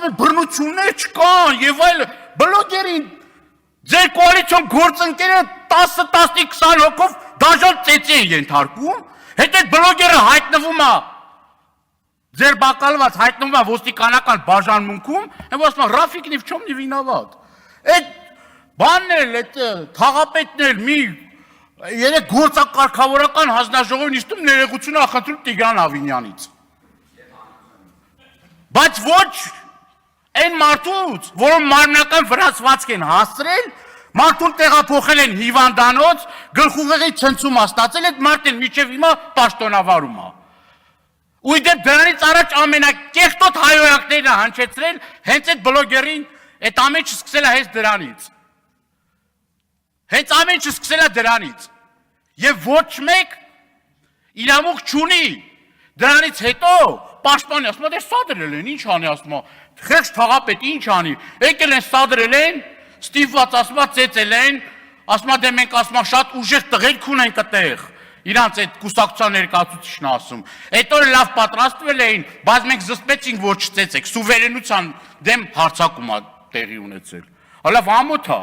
ասում են բռնություններ չկան եւ այլ բլոգերին ձեր կոալիցիոն գործընկերը 10-15-20 հոգով դաժան ծեծի են ենթարկում, հետո այդ բլոգերը հայտնվում է ձեր բակալված հայտնվում է ոստիկանական բաժանմունքում, եւ ասում են Ռաֆիկ ни в чем не виноват։ Այդ բանն էլ այդ թաղապետն էլ մի երեք գործակարգավորական հանձնաժողովի նիստում ներողություն ախնդրում Տիգրան Ավինյանից։ Բայց ոչ այն մարդուց, որոնք մարմնական վրացվածք են հասցրել, մարդուն տեղափոխել են հիվանդանոց, գլխուղեղի ցնցում ստացել, այդ մարդն մինչև հիմա պաշտոնավարում է։ Ու դե դրանից առաջ ամենակեղտոտ հայոյանքներն է հնչեցրել հենց այդ բլոգերին, այդ ամեն ինչը սկսել է հենց դրանից։ Հենց ամեն ինչը սկսել է դրանից։ Եվ ոչ մեկ իրավունք չունի դրանից հետո պաշտպանի, ասում է դե սադրել են, ինչ անի, ասում է, խեղճ թաղապետ ինչ անի, եկել են սադրել են, ստիպված ասում է ծեծել են, ասում է դե մենք ասում է շատ ուժեղ տղերք ունենք այդտեղ, իրանց այդ կուսակցության ներկայացուցիչն ասում, այդ օրը լավ պատրաստվել էին, բայց մենք զսպեցինք որ չծեծեք, սուվերենության դեմ հարձակում է տեղի ունեցել։ Հələ ամոթ է։